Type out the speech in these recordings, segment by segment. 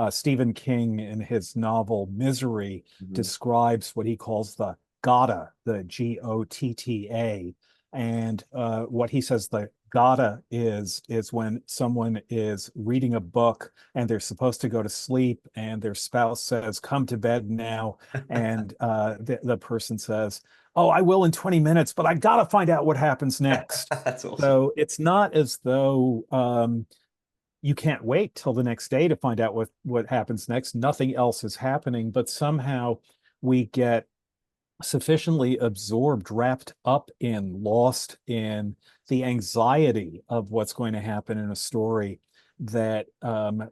Stephen King, in his novel Misery, Mhm. describes what he calls the gotta, the Gotta. And what he says the gotta is when someone is reading a book and they're supposed to go to sleep, and their spouse says, "Come to bed now," and the person says, "Oh, I will in 20 minutes, but I gotta find out what happens next." That's awesome. So it's not as though you can't wait till the next day to find out what happens next. Nothing else is happening, but somehow we get sufficiently absorbed, wrapped up in, lost in the anxiety of what's going to happen in a story that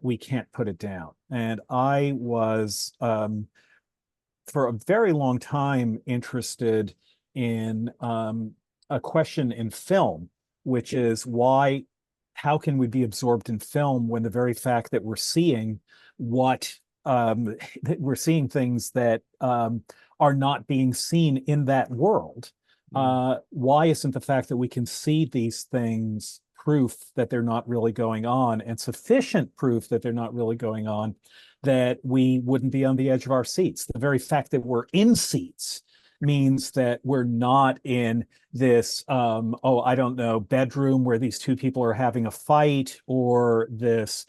we can't put it down. And I was, for a very long time, interested in a question in film, which is how can we be absorbed in film when the very fact that we're seeing what that we're seeing things that are not being seen in that world? Mm. Why isn't the fact that we can see these things proof that they're not really going on, and sufficient proof that they're not really going on, that we wouldn't be on the edge of our seats? The very fact that we're in seats means that we're not in this, oh, I don't know, bedroom where these two people are having a fight, or this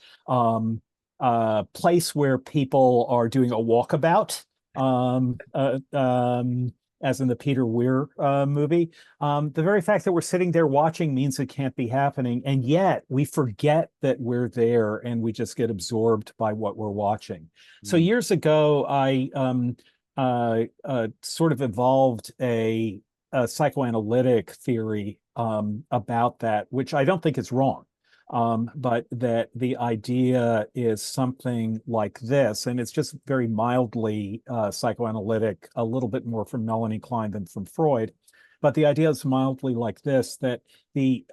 place where people are doing a walkabout, um, uh, um, as in the Peter Weir movie. The very fact that we're sitting there watching means it can't be happening. And yet we forget that we're there, and we just get absorbed by what we're watching. So Mm. years ago, I sort of evolved a psychoanalytic theory about that, which I don't think is wrong. But that the idea is something like this, and it's just very mildly psychoanalytic, a little bit more from Melanie Klein than from Freud. But the idea is mildly like this: that the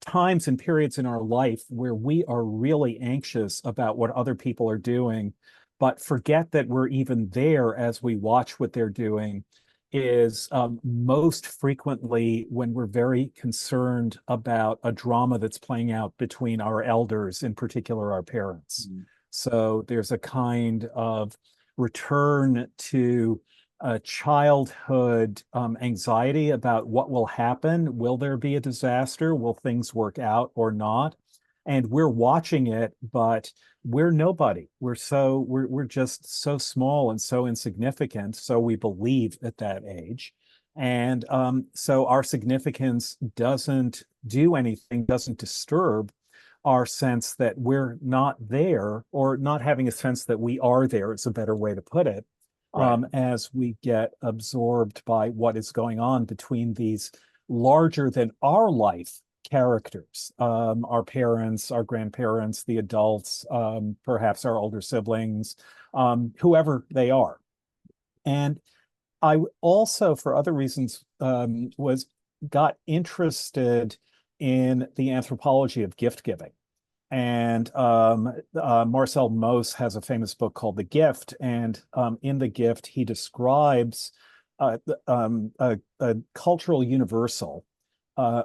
times and periods in our life where we are really anxious about what other people are doing, but forget that we're even there as we watch what they're doing, is most frequently when we're very concerned about a drama that's playing out between our elders, in particular our parents. Mm. So there's a kind of return to childhood anxiety about what will happen. Will there be a disaster? Will things work out or not? And we're watching it, but we're nobody. We're just so small and so insignificant. So we believe at that age. And so our significance doesn't do anything, doesn't disturb our sense that we're not there, or not having a sense that we are there is a better way to put it, Right. as we get absorbed by what is going on between these larger than our life characters, our parents, our grandparents, the adults, perhaps our older siblings, whoever they are. And I also, for other reasons, was got interested in the anthropology of gift giving. And Marcel Mauss has a famous book called The Gift. And in The Gift, he describes a cultural universal,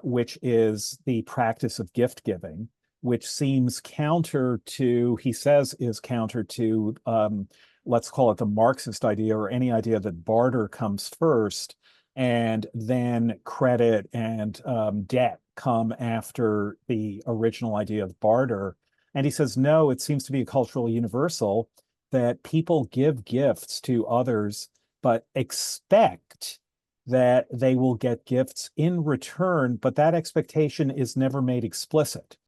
which is the practice of gift giving, which seems counter to, he says, is counter to, let's call it the Marxist idea, or any idea that barter comes first, and then credit and debt come after the original idea of barter. And he says, no, it seems to be a cultural universal that people give gifts to others, but expect that they will get gifts in return, but that expectation is never made explicit.